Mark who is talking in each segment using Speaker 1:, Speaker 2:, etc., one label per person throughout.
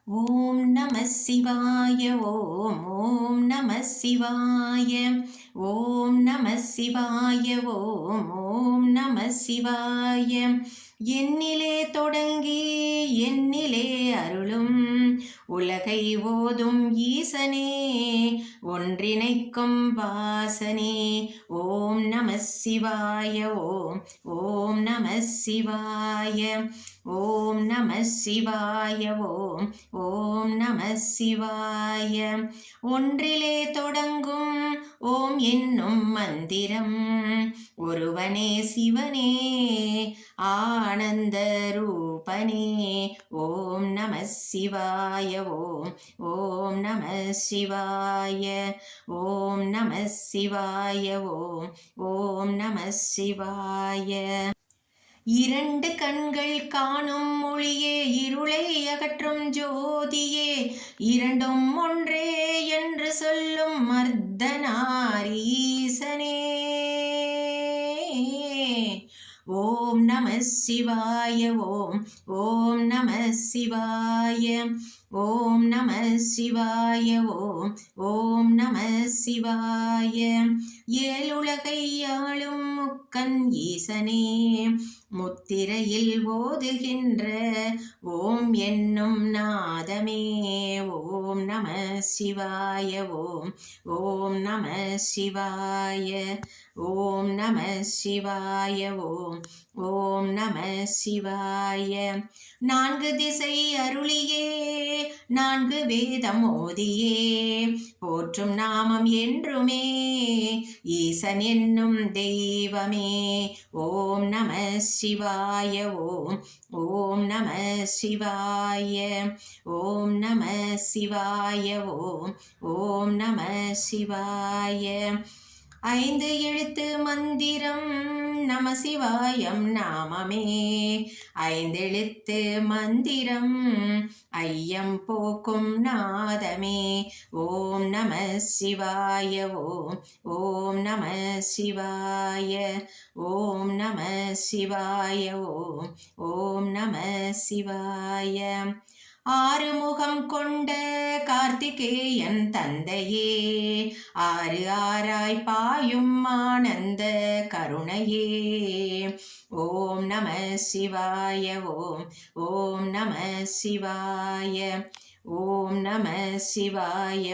Speaker 1: ஓம் நம சிவாய ஓம் நம சிவாய ஓம் நம சிவாய ஓம் நம சிவாய எண்ணிலே தொடங்கி எண்ணிலே அருளும் உலகை ஓதும் ஈசனே ஒன்றிணைக்கும் வாசனே ஓம் நம சிவாய ஓம் நம சிவாய ஓம் நம சிவாய ஓம் நம சிவாய ஒன்றிலே தொடங்கும் ஓம் என்னும் மந்திரம் ஒருவனே சிவனே ஆனந்த ரூபனே ஓம் நம சிவாய ஓம் நம சிவாய ஓம் நம சிவாய ஓம் நம சிவாய இரண்டு கண்கள் காணும் மொழியே இருளை அகற்றும் ஜோதியே இரண்டும் ஒன்றே என்று சொல்லும் அர்த்தநாரீசனே ஓம் நம சிவாய ஓம் நம சிவாய ஓம் நம சிவாய ஓம் நம சிவாய ஏழுலகை ஆளும் முக்கன் ஈசனே முத்திரையில் ஓதுகின்ற ஓம் என்னும் நாதமே ஓம் நம சிவாய ஓம் நம சிவாய ஓம் நம சிவாய ஓம் நம சிவாய நான்கு திசை அருளியே நான்கு வேதம் ஓதியே போற்றும் நாமம் என்றுமே ஈசன் என்னும் தெய்வமே ஓம் நம சிவாய ஓம் நம சிவாய ஓம் நம சிவாய ஓம் நம சிவாய ஐந்து எழுத்து மந்திரம் நம சிவாயம் நாமமே ஐந்தெழுத்து மந்திரம் ஐயம் போக்கும் நாதமே ஓம் நம சிவாய ஓம் நம சிவாய ஓம் நம சிவாய ஓம் நம சிவாய ஆறுமுகம் கொண்ட கார்த்திகேயன் தந்தையே ஆறு ஆராய் பாயும் ஆனந்த கருணையே ஓம் நம சிவாய ஓம் நம சிவாய ஓம் நம சிவாய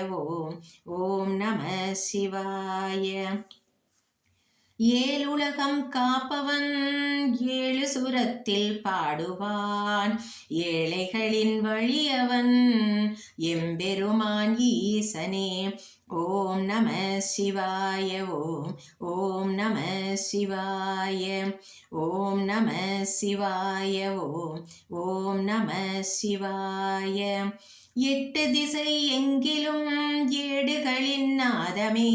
Speaker 1: ஓம் நம சிவாய ஏழுலகம் காப்பவன் ஏழு சுரத்தில் பாடுவான் ஏழைகளின் வழியவன் எம்பெருமான் ஈசனே ஓம் நம சிவாய ஓம் நம சிவாய ஓம் நம சிவாய ஓம் நம சிவாய எட்டு திசை எங்கிலும் ஏடுகளின் நாதமே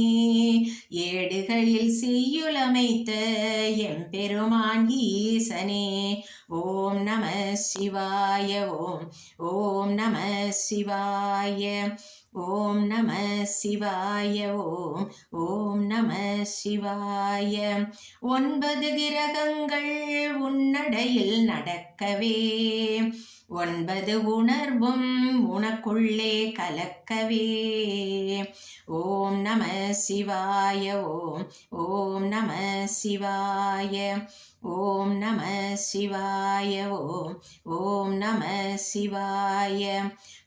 Speaker 1: ஏடுகளில் செய்யுளமைத்த எம்பெருமான் ஈசனே ஓம் நம சிவாய ஓம் நம சிவாய ஓம் நம சிவாய ஓம் நம சிவாய ஒன்பது கிரகங்கள் உன்னடையில் நடக்கவே ஒன்பது உணர்வும் உனக்குள்ளே கலக்கவே ஓம் நம சிவாய ஓம் நம சிவாய ஓம் நம சிவாய ஓம் நம சிவாய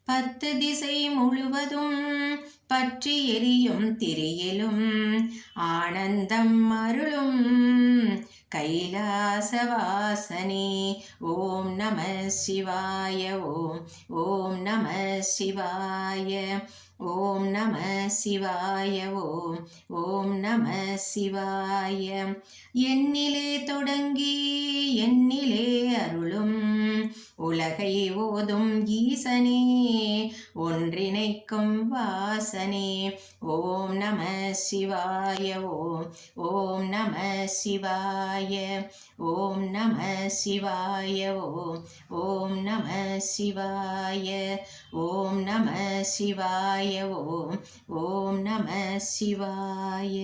Speaker 1: பத்து திசை முழுவதும் பற்றி எரியும் திரியிலும் ஆனந்தம் அருளும் கைலாசவாசனே ஓம் நம சிவாய ஓம் நம சிவாய ஓம் நம சிவாய ஓம் நம சிவாய எண்ணிலே தொடங்கி எண்ணிலே அருளும் உலகை ஓதும் ஈசனே ஒன்றிணைக்கும் வாசனே ஓம் நம சிவாய ஓம் நம சிவாய ஓம் நம சிவாய ஓம் நம சிவாய ஓம் நம சிவாய ஓம் நம சிவாய